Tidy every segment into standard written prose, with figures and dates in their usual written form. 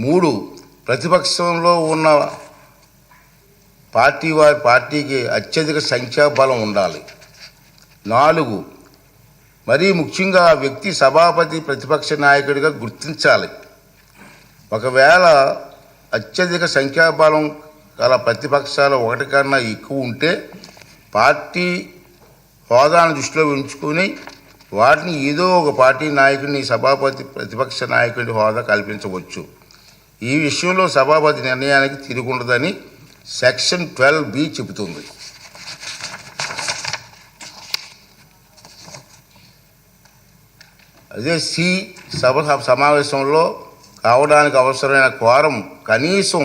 3 ప్రతిపక్షంలో ఉన్న వారి పార్టీకి అత్యధిక సంఖ్యాబలం ఉండాలి. 4 మరీ ముఖ్యంగా ఆ వ్యక్తి సభాపతి ప్రతిపక్ష నాయకుడిగా గుర్తించాలి. ఒకవేళ అత్యధిక సంఖ్యాబలం గల ప్రతిపక్షాలు 1 కన్నా ఎక్కువ ఉంటే పార్టీ హోదాను దృష్టిలో ఉంచుకొని వాటిని ఏదో ఒక పార్టీ నాయకుడిని సభాపతి ప్రతిపక్ష నాయకుడి హోదా కల్పించవచ్చు. ఈ విషయంలో సభాపతి నిర్ణయానికి తిరుగుండదని సెక్షన్ 12B చెబుతుంది. అదే సి సభ సమావేశంలో కావడానికి అవసరమైన క్వారం కనీసం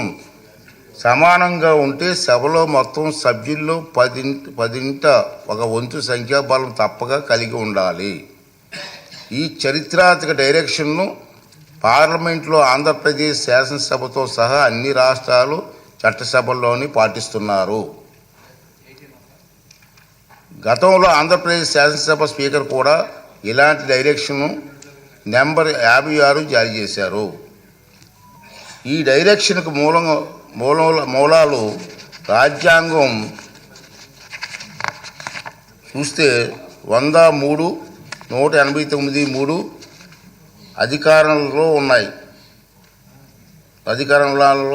సమానంగా ఉంటే సభలో మొత్తం సభ్యుల్లో 10% సంఖ్యాబలం తప్పక కలిగి ఉండాలి. ఈ చరిత్రాత్మక డైరెక్షన్ను పార్లమెంట్లో ఆంధ్రప్రదేశ్ శాసనసభతో సహా అన్ని రాష్ట్రాలు చట్టసభల్లోని పాటిస్తున్నారు. గతంలో ఆంధ్రప్రదేశ్ శాసనసభ స్పీకర్ కూడా ఇలాంటి డైరెక్షన్ను నెంబర్ 56 జారీ చేశారు. ఈ డైరెక్షన్కు మూలాలు రాజ్యాంగం చూస్తే 103, 189(3) అధికారంలో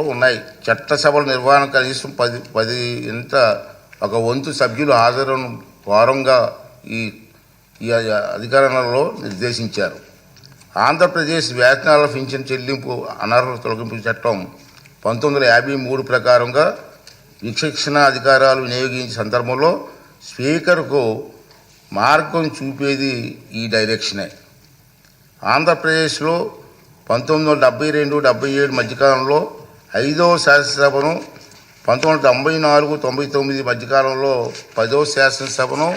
ఉన్నాయి. చట్టసభల నిర్వహణ కనీసం 10% సభ్యులు హాజరును వారంగా ఈ అధికారంలో నిర్దేశించారు. ఆంధ్రప్రదేశ్ వేతనాల పింఛన్ చెల్లింపు అనర్హత తొలగింపు చట్టం 1953 ప్రకారంగా విచక్షణ అధికారాలు వినియోగించే సందర్భంలో స్పీకర్కు మార్గం చూపేది ఈ డైరెక్షనే. ఆంధ్రప్రదేశ్లో 1972-77 మధ్యకాలంలో 5వ శాసనసభను, 1994-99 మధ్యకాలంలో 10వ శాసనసభను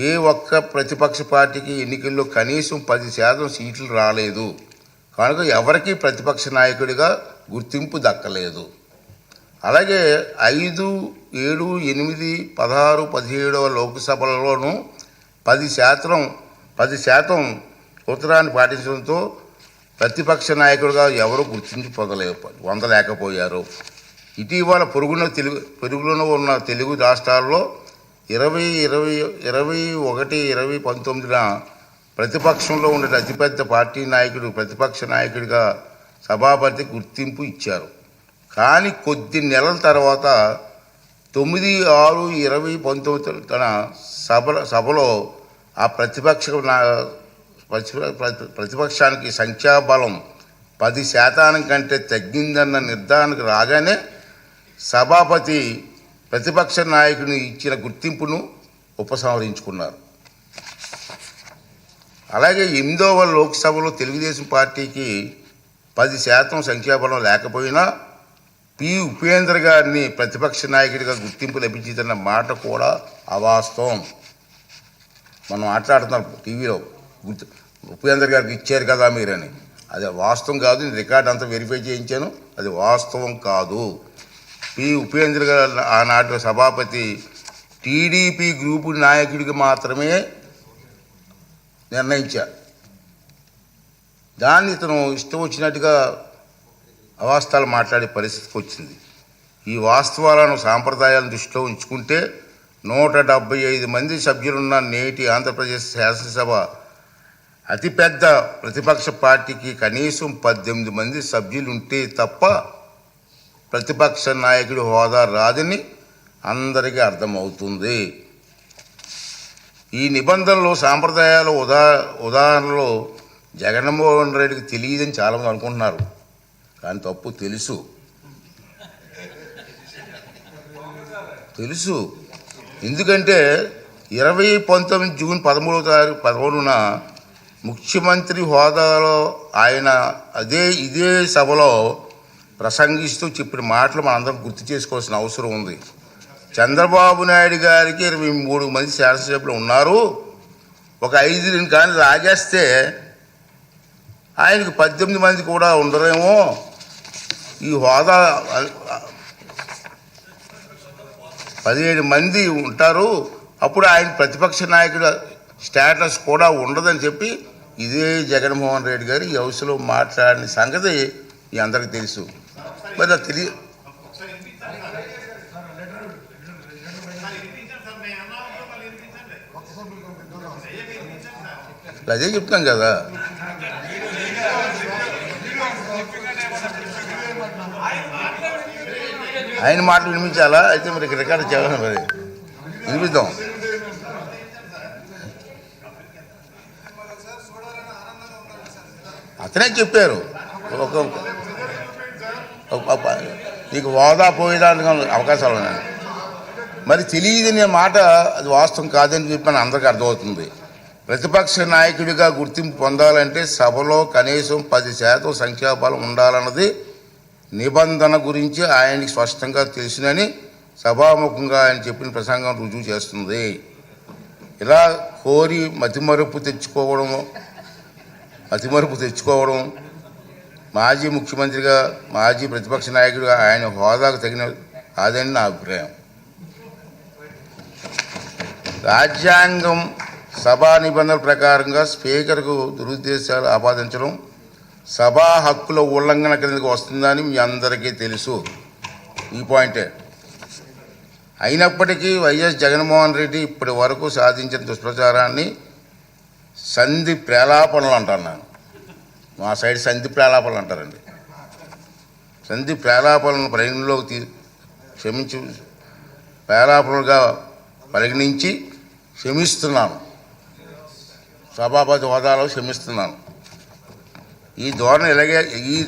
ఏ ఒక్క ప్రతిపక్ష పార్టీకి ఎన్నికల్లో కనీసం 10% సీట్లు రాలేదు. కనుక ఎవరికీ ప్రతిపక్ష నాయకుడిగా గుర్తింపు దక్కలేదు. అలాగే 5, 7, 8, 16, 17వ లోక్సభలలోనూ 10% ఉత్తరాన్ని పాటించడంతో ప్రతిపక్ష నాయకుడిగా ఎవరు గుర్తింపు పొందలేకపోయారు. ఇటీవల పొరుగులో ఉన్న తెలుగు రాష్ట్రాల్లో 2021-2019 ప్రతిపక్షంలో ఉండే అతిపెద్ద పార్టీ నాయకుడు ప్రతిపక్ష నాయకుడిగా సభాపతి గుర్తింపు ఇచ్చారు. కానీ కొద్ది నెలల తర్వాత 9/6/2019 తన సభలో ఆ ప్రతిపక్షానికి సంఖ్యాబలం 10% కంటే తగ్గిందన్న నిర్ధారణకు రాగానే సభాపతి ప్రతిపక్ష నాయకుని ఇచ్చిన గుర్తింపును ఉపసంహరించుకున్నారు. అలాగే 8వ లోక్సభలో తెలుగుదేశం పార్టీకి 10% సంఖ్యాబలం లేకపోయినా పి. ఉపేంద్ర గారిని ప్రతిపక్ష నాయకుడిగా గుర్తింపు లభించిందన్న మాట కూడా అవాస్తవం. మనం మాట్లాడుతున్నాం టీవీలో ఉపేంద్ర గారికి ఇచ్చారు కదా మీరని. అది వాస్తవం కాదు. నేను రికార్డ్ అంతా వెరిఫై చేయించాను. అది వాస్తవం కాదు. పి. ఉపేంద్ర గారు ఆనాటి సభాపతి టీడీపీ గ్రూపు నాయకుడికి మాత్రమే నిర్ణయించారు. దాన్ని ఇతను ఇష్టం వచ్చినట్టుగా అవాస్తవాలు మాట్లాడే పరిస్థితికి వచ్చింది. ఈ వాస్తవాలను సాంప్రదాయాలను దృష్టిలో ఉంచుకుంటే 175 మంది సభ్యులున్న నేటి ఆంధ్రప్రదేశ్ శాసనసభ అతిపెద్ద ప్రతిపక్ష పార్టీకి కనీసం 18 మంది సభ్యులుంటే తప్ప ప్రతిపక్ష నాయకుడి హోదా రాదని అందరికీ అర్థమవుతుంది. ఈ నిబంధనలు సాంప్రదాయాలు ఉదాహరణలో జగన్మోహన్ రెడ్డికి తెలియదని చాలామంది అనుకుంటున్నారు. కానీ తప్పు. తెలుసు. ఎందుకంటే 2019 జూన్ 13న ముఖ్యమంత్రి హోదాలో ఆయన ఇదే సభలో ప్రసంగిస్తూ చెప్పిన మాటలు మనందరం గుర్తు చేసుకోవాల్సిన అవసరం ఉంది. చంద్రబాబు నాయుడు గారికి 23 మంది శాసనసభ్యులు ఉన్నారు. ఒక 5 కానీ లాగేస్తే ఆయనకు 18 మంది కూడా ఉండరేమో. ఈ హోదా 17 మంది ఉంటారు. అప్పుడు ఆయన ప్రతిపక్ష నాయకుడు స్టేటస్ కూడా ఉండదని చెప్పి ఇదే జగన్మోహన్ రెడ్డి గారు ఈ హౌస్లో మాట్లాడిన సంగతి మీ అందరికీ తెలుసు. మరి అది తెలియ అదే చెప్తాం కదా. ఆయన మాటలు వినిపించాలా? అయితే మరి రికార్డు చేయాలి, మరి వినిపిద్దాం. అతనే చెప్పారు నీకు హోదా పోయేదానికి అవకాశాలు ఉన్నాయి. మరి తెలియదనే మాట అది వాస్తవం కాదని చెప్పని అందరికీ అర్థమవుతుంది. ప్రతిపక్ష నాయకుడిగా గుర్తింపు పొందాలంటే సభలో కనీసం 10% సంఖ్యాబలం ఉండాలన్నది నిబంధన గురించి ఆయనకి స్పష్టంగా తెలుసునని సభాముఖంగా ఆయన చెప్పిన ప్రసంగం రుజువు చేస్తుంది. ఇలా కోరి మతిమరుపు తెచ్చుకోవడం మాజీ ముఖ్యమంత్రిగా మాజీ ప్రతిపక్ష నాయకుడిగా ఆయన హోదాకు తగిన కాదని నా అభిప్రాయం. రాజ్యాంగం సభా నిబంధనల ప్రకారంగా స్పీకర్కు దురుద్దేశాలు ఆపాదించడం సభా హక్కుల ఉల్లంఘన కిందకు వస్తుందని మీ అందరికీ తెలుసు. ఈ పాయింటే. అయినప్పటికీ వైఎస్ జగన్మోహన్ రెడ్డి ఇప్పటి వరకు సాధించిన దుష్ప్రచారాన్ని సంధి ప్రేలాపనలు అంటాను నేను. మా సైడ్ సంధి ప్రేలాపనలు అంటారండి. సంధి ప్రేలాపనలను పరిగణలోకి ప్రేలాపనలుగా పరిగణించి క్షమిస్తున్నాను. సభాపతి హోదాలో క్షమిస్తున్నాను. ఈ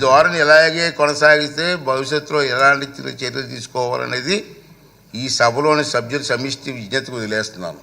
ధోరణి ఇలాగే కొనసాగిస్తే భవిష్యత్తులో ఎలాంటి చర్యలు తీసుకోవాలనేది ఈ సభలోని సభ్యుల సమిష్టి విజ్ఞతకు వదిలేస్తున్నాను.